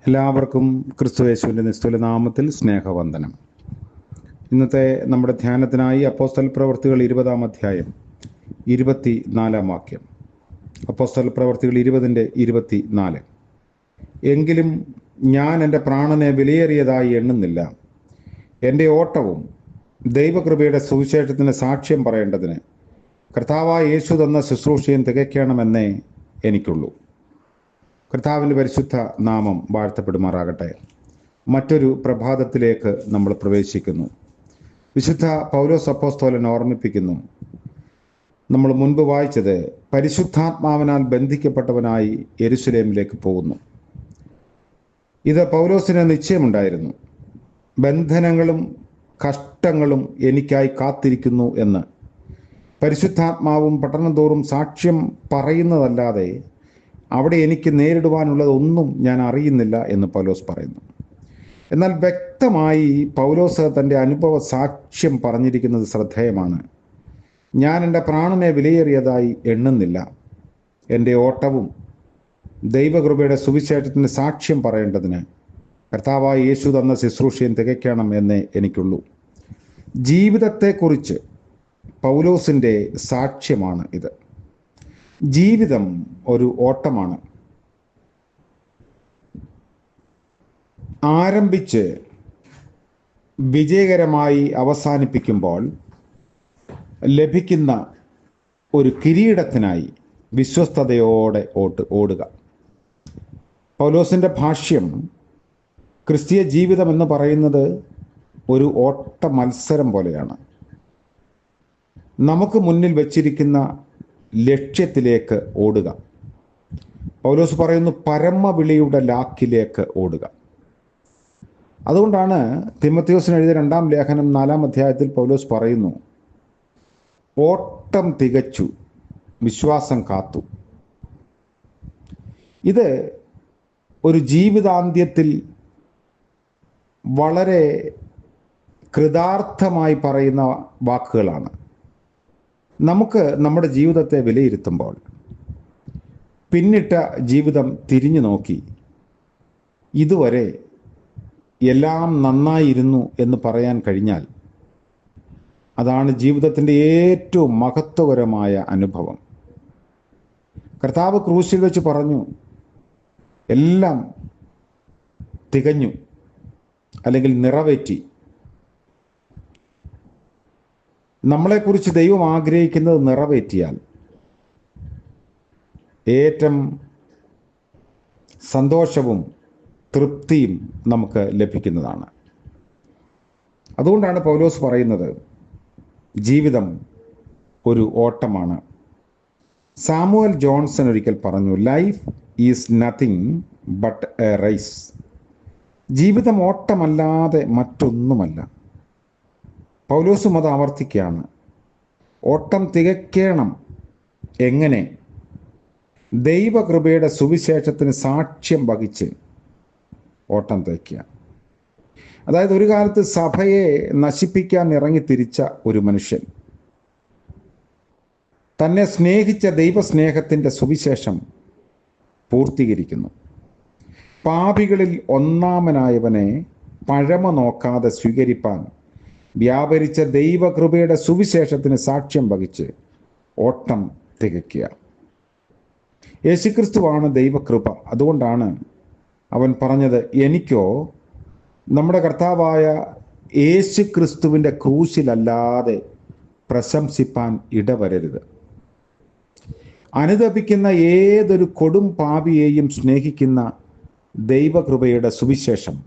എല്ലാവർക്കും ക്രിസ്തുയേശുവിൻ്റെ നിസ്തുല നാമത്തിൽ സ്നേഹവന്ദനം. ഇന്നത്തെ നമ്മുടെ ധ്യാനത്തിനായി അപ്പോസ്തല പ്രവർത്തികൾ 20-ാം അധ്യായം 24-ാം വാക്യം. അപ്പോസ്തല പ്രവർത്തികൾ 20:24. എങ്കിലും ഞാൻ എൻ്റെ പ്രാണനെ വിലയേറിയതായി എണ്ണുന്നില്ല. എൻ്റെ ഓട്ടവും ദൈവകൃപയുടെ സുവിശേഷത്തിന് സാക്ഷ്യം പറയേണ്ടതിന് കർത്താവായ യേശു തന്ന ശുശ്രൂഷയും തികയ്ക്കണമെന്നേ എനിക്കുള്ളൂ. കർത്താവിൻ്റെ പരിശുദ്ധ നാമം വാഴ്ത്തപ്പെടുമാറാകട്ടെ. മറ്റൊരു പ്രഭാതത്തിലേക്ക് നമ്മൾ പ്രവേശിക്കുന്നു. വിശുദ്ധ പൗലോസ് അപ്പോസ്തലൻ ഓർമ്മിപ്പിക്കുന്നു, നമ്മൾ മുൻപ് വായിച്ചത്, പരിശുദ്ധാത്മാവിനാൽ ബന്ധിക്കപ്പെട്ടവനായി യെരുശലേമിലേക്ക് പോകുന്നു. ഇത് പൗലോസിന് നിശ്ചയമുണ്ടായിരുന്നു. ബന്ധനങ്ങളും കഷ്ടങ്ങളും എനിക്കായി കാത്തിരിക്കുന്നു എന്ന് പരിശുദ്ധാത്മാവും പട്ടണം തോറും സാക്ഷ്യം പറയുന്നതല്ലാതെ അവിടെ എനിക്ക് നേരിടുവാനുള്ളതൊന്നും ഞാൻ അറിയുന്നില്ല എന്ന് പൗലോസ് പറയുന്നു. എന്നാൽ വ്യക്തമായി പൗലോസ് തൻ്റെ അനുഭവ സാക്ഷ്യം പറഞ്ഞിരിക്കുന്നത് ശ്രദ്ധേയമാണ്. ഞാൻ എൻ്റെ പ്രാണനെ വിലയേറിയതായി എണ്ണുന്നില്ല. എൻ്റെ ഓട്ടവും ദൈവകൃപയുടെ സുവിശേഷത്തിന് സാക്ഷ്യം പറയേണ്ടതിന് കർത്താവായ യേശു തന്ന ശുശ്രൂഷയും തികയ്ക്കണം എന്നേ എനിക്കുള്ളൂ. ജീവിതത്തെക്കുറിച്ച് പൗലോസിൻ്റെ സാക്ഷ്യമാണ് ഇത്. ജീവിതം ഒരു ഓട്ടമാണ്. ആരംഭിച്ച് വിജയകരമായി അവസാനിപ്പിക്കുമ്പോൾ ലഭിക്കുന്ന ഒരു കിരീടത്തിനായി വിശ്വസ്തയോടെ ഓടുക. പൗലോസിൻ്റെ ഭാഷ്യം, ക്രിസ്തീയ ജീവിതം എന്ന് പറയുന്നത് ഒരു ഓട്ട മത്സരം പോലെയാണ്. നമുക്ക് മുന്നിൽ വച്ചിരിക്കുന്ന ലക്ഷ്യത്തിലേക്ക് ഓടുക. പൗലോസ് പറയുന്നു, പരമവിളിയുടെ ലാക്കിലേക്ക് ഓടുക. അതുകൊണ്ടാണ് തിമോഥെയോസിന് എഴുതിയ 2-ാം ലേഖനം 4-ാം അധ്യായത്തിൽ പൗലോസ് പറയുന്നു, ഓട്ടം തികച്ചു, വിശ്വാസം കാത്തു. ഇത് ഒരു ജീവിതാന്ത്യത്തിൽ വളരെ കൃതാർത്ഥമായി പറയുന്ന വാക്കുകളാണ്. നമുക്ക് നമ്മുടെ ജീവിതത്തെ വിലയിരുത്തുമ്പോൾ പിന്നിട്ട ജീവിതം തിരിഞ്ഞു നോക്കി ഇതുവരെ എല്ലാം നന്നായിരുന്നു എന്ന് പറയാൻ കഴിഞ്ഞാൽ അതാണ് ജീവിതത്തിൻ്റെ ഏറ്റവും മഹത്വകരമായ അനുഭവം. കർത്താവ് ക്രൂശിൽ വെച്ച് പറഞ്ഞു, എല്ലാം തികഞ്ഞു അല്ലെങ്കിൽ നിറവേറ്റി. നമ്മളെക്കുറിച്ച് ദൈവം ആഗ്രഹിക്കുന്നത് നിറവേറ്റിയാൽ ഏറ്റവും സന്തോഷവും തൃപ്തിയും നമുക്ക് ലഭിക്കുന്നതാണ്. അതുകൊണ്ടാണ് പൗലോസ് പറയുന്നത്, ജീവിതം ഒരു ഓട്ടമാണ്. സാമുവൽ ജോൺസൺ ഒരിക്കൽ പറഞ്ഞു, life is nothing but a race. ജീവിതം ഓട്ടമല്ലാതെ മറ്റൊന്നുമല്ല. പൗലോസും അത് ആവർത്തിക്കുകയാണ്. ഓട്ടം തികയ്ക്കണം. എങ്ങനെ? ദൈവകൃപയുടെ സുവിശേഷത്തിന് സാക്ഷ്യം വഹിച്ച് ഓട്ടം തികയ്ക്കുക. അതായത് ഒരു കാലത്ത് സഭയെ നശിപ്പിക്കാൻ ഇറങ്ങി തിരിച്ച ഒരു മനുഷ്യൻ തന്നെ സ്നേഹിച്ച ദൈവസ്നേഹത്തിൻ്റെ സുവിശേഷം പൂർത്തീകരിക്കുന്നു. പാപികളിൽ ഒന്നാമനായവനെ പഴമ നോക്കാതെ സ്വീകരിപ്പാൻ വ്യാപരിച്ച ദൈവകൃപയുടെ സുവിശേഷത്തിന് സാക്ഷ്യം വഹിച്ച് ഓട്ടം തികയ്ക്കുക. യേശുക്രിസ്തുവാണ് ദൈവകൃപ. അതുകൊണ്ടാണ് അവൻ പറഞ്ഞത്, എനിക്കോ നമ്മുടെ കർത്താവായ യേശുക്രിസ്തുവിൻ്റെ ക്രൂശിലല്ലാതെ പ്രശംസിപ്പാൻ ഇടവരരുത്. അനുതപിക്കുന്ന ഏതൊരു കൊടും പാപിയെയും സ്നേഹിക്കുന്ന ദൈവകൃപയുടെ സുവിശേഷം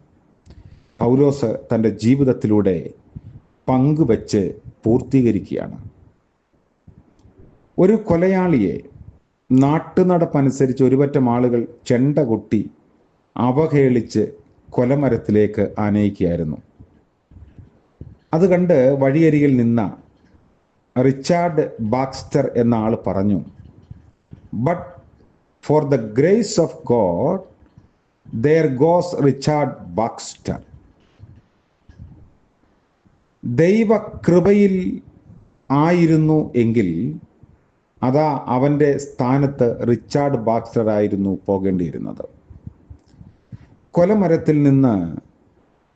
പൗലോസ് തൻ്റെ ജീവിതത്തിലൂടെ പങ്കുവച്ച് പൂർത്തീകരിക്കുകയാണ്. ഒരു കൊലയാളിയെ നാട്ടുനടപ്പനുസരിച്ച് ഒരുപറ്റം ആളുകൾ ചെണ്ട കൊട്ടി അവഹേളിച്ച് കൊലമരത്തിലേക്ക് ആനയിക്കുകയായിരുന്നു. അത് കണ്ട് വഴിയരികിൽ നിന്ന റിച്ചാർഡ് ബാക്സ്റ്റർ എന്ന ആൾ പറഞ്ഞു, but for the grace of God there goes Richard Baxter. ദൈവകൃപയിൽ ആയിരുന്നു എങ്കിൽ അതാ അവൻ്റെ സ്ഥാനത്ത് റിച്ചാർഡ് ബാക്സ്റ്റർ ആയിരുന്നു പോകേണ്ടിയിരുന്നത്. കൊലമരത്തിൽ നിന്ന്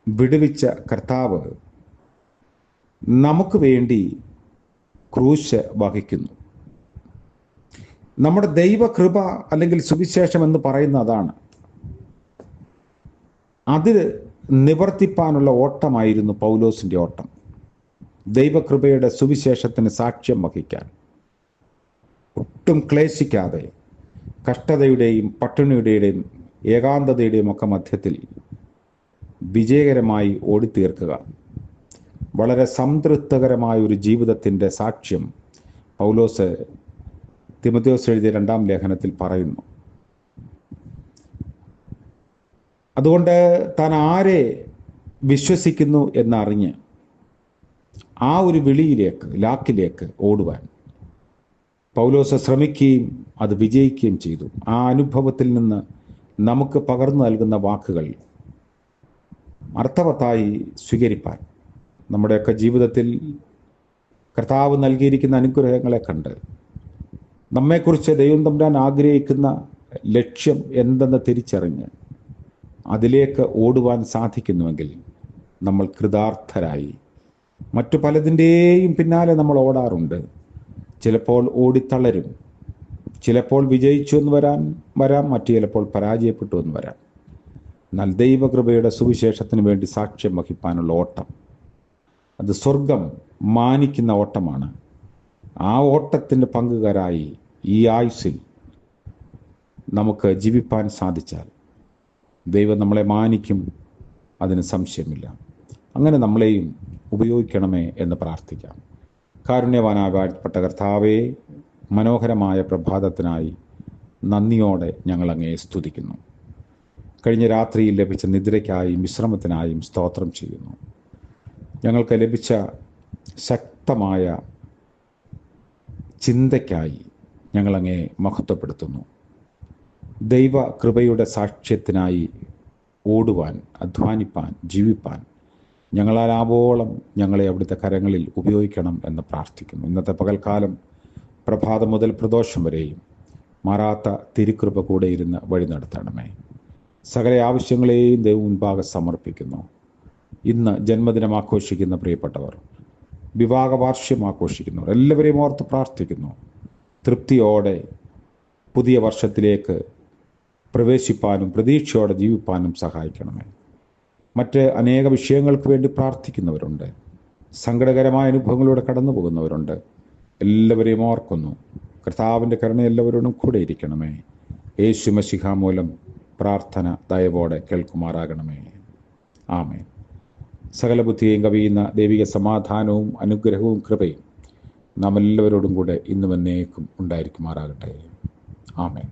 വിടുവിച്ച കർത്താവ് നമുക്ക് വേണ്ടി ക്രൂശ് വഹിക്കുന്നു. നമ്മുടെ ദൈവകൃപ അല്ലെങ്കിൽ സുവിശേഷം എന്ന് പറയുന്ന അതാണ്. അത് നിവർത്തിപ്പാനുള്ള ഓട്ടമായിരുന്നു പൗലോസിൻ്റെ ഓട്ടം. ദൈവകൃപയുടെ സുവിശേഷത്തിന് സാക്ഷ്യം വഹിക്കാൻ ഒട്ടും ക്ലേശിക്കാതെ കഷ്ടതയുടെയും പട്ടിണിയുടെയും ഏകാന്തതയുടെയും ഒക്കെ മധ്യത്തിൽ വിജയകരമായി ഓടിത്തീർക്കുക. വളരെ സംതൃപ്തകരമായ ഒരു ജീവിതത്തിൻ്റെ സാക്ഷ്യം പൗലോസ് തിമോഥെയോസ് എഴുതിയ 2-ാം ലേഖനത്തിൽ പറയുന്നു. അതുകൊണ്ട് താൻ ആരെ വിശ്വസിക്കുന്നു എന്നറിഞ്ഞ് ആ ഒരു ലാക്കിലേക്ക് ഓടുവാൻ പൗലോസ് ശ്രമിക്കുകയും അത് വിജയിക്കുകയും ചെയ്തു. ആ അനുഭവത്തിൽ നിന്ന് നമുക്ക് പകർന്നു നൽകുന്ന വാക്കുകൾ അർത്ഥവത്തായി സ്വീകരിപ്പാൻ നമ്മുടെയൊക്കെ ജീവിതത്തിൽ കർത്താവ് നൽകിയിരിക്കുന്ന അനുഗ്രഹങ്ങളെ കണ്ട് നമ്മെക്കുറിച്ച് ദൈവം തമ്പുരാൻ ആഗ്രഹിക്കുന്ന ലക്ഷ്യം എന്തെന്ന് തിരിച്ചറിഞ്ഞ് അതിലേക്ക് ഓടുവാൻ സാധിക്കുന്നുവെങ്കിൽ നമ്മൾ കൃതാർത്ഥരായി. മറ്റു പലതിൻ്റെയും പിന്നാലെ നമ്മൾ ഓടാറുണ്ട്. ചിലപ്പോൾ ഓടിത്തളരും, ചിലപ്പോൾ വിജയിച്ചു എന്ന് വരാം, മറ്റു ചിലപ്പോൾ പരാജയപ്പെട്ടു എന്ന് വരാം. എന്നാൽ ദൈവകൃപയുടെ സുവിശേഷത്തിന് വേണ്ടി സാക്ഷ്യം വഹിപ്പാനുള്ള ഓട്ടം, അത് സ്വർഗം മാനിക്കുന്ന ഓട്ടമാണ്. ആ ഓട്ടത്തിൻ്റെ പങ്കുകാരായി ഈ ആയുസ്സിൽ നമുക്ക് ജീവിപ്പാൻ സാധിച്ചാൽ ദൈവം നമ്മളെ മാനിക്കും, അതിന് സംശയമില്ല. അങ്ങനെ നമ്മളെയും ഉപയോഗിക്കണമേ എന്ന് പ്രാർത്ഥിക്കാം. കാരുണ്യവാനായ വാഴ്ത്തപ്പെട്ട കർത്താവേ, മനോഹരമായ പ്രഭാതത്തിനായി നന്ദിയോടെ ഞങ്ങൾ അങ്ങയെ സ്തുതിക്കുന്നു. കഴിഞ്ഞ രാത്രിയിൽ ലഭിച്ച നിദ്രയ്ക്കായും വിശ്രമത്തിനായും സ്തോത്രം ചെയ്യുന്നു. ഞങ്ങൾക്ക് ലഭിച്ച ശക്തമായ ചിന്തയ്ക്കായി ഞങ്ങളങ്ങേ മഹത്വപ്പെടുത്തുന്നു. ദൈവ കൃപയുടെ സാക്ഷ്യത്തിനായി ഓടുവാൻ, അധ്വാനിപ്പാൻ, ജീവിപ്പാൻ ഞങ്ങളാലാവോളം ഞങ്ങളെ അവിടുത്തെ കരങ്ങളിൽ ഉപയോഗിക്കണം എന്ന് പ്രാർത്ഥിക്കുന്നു. ഇന്നത്തെ പകൽക്കാലം പ്രഭാതം മുതൽ പ്രദോഷം വരെയും മാറാത്ത തിരുകൃപ കൂടെ ഇരുന്ന് വഴി നടത്തണമേ. സകല ആവശ്യങ്ങളെയും ദൈവം മുൻപാകെ സമർപ്പിക്കുന്നു. ഇന്ന് ജന്മദിനം ആഘോഷിക്കുന്ന പ്രിയപ്പെട്ടവർ, വിവാഹ വാർഷികം ആഘോഷിക്കുന്നവർ എല്ലാവരെയും ഓർത്ത് പ്രാർത്ഥിക്കുന്നു. തൃപ്തിയോടെ പുതിയ വർഷത്തിലേക്ക് പ്രവേശിപ്പാനും പ്രതീക്ഷയോടെ ജീവിപ്പാനും സഹായിക്കണമേ. മറ്റ് അനേക വിഷയങ്ങൾക്ക് വേണ്ടി പ്രാർത്ഥിക്കുന്നവരുണ്ട്. സങ്കടകരമായ അനുഭവങ്ങളിലൂടെ കടന്നു പോകുന്നവരുണ്ട്. എല്ലാവരെയും ഓർക്കുന്നു. കർത്താവിൻ്റെ കരുണ എല്ലാവരോടും കൂടെ ഇരിക്കണമേ. യേശു മശിഹ മൂലം പ്രാർത്ഥന ദയവോടെ കേൾക്കുമാറാകണമേ. ആമേൻ. സകല ബുദ്ധിയെയും കവിയുന്ന ദൈവിക സമാധാനവും അനുഗ്രഹവും കൃപയും നാം എല്ലാവരോടും കൂടെ ഇന്നും എന്നേക്കും ഉണ്ടായിരിക്കുമാറാകട്ടെ. ആമേൻ.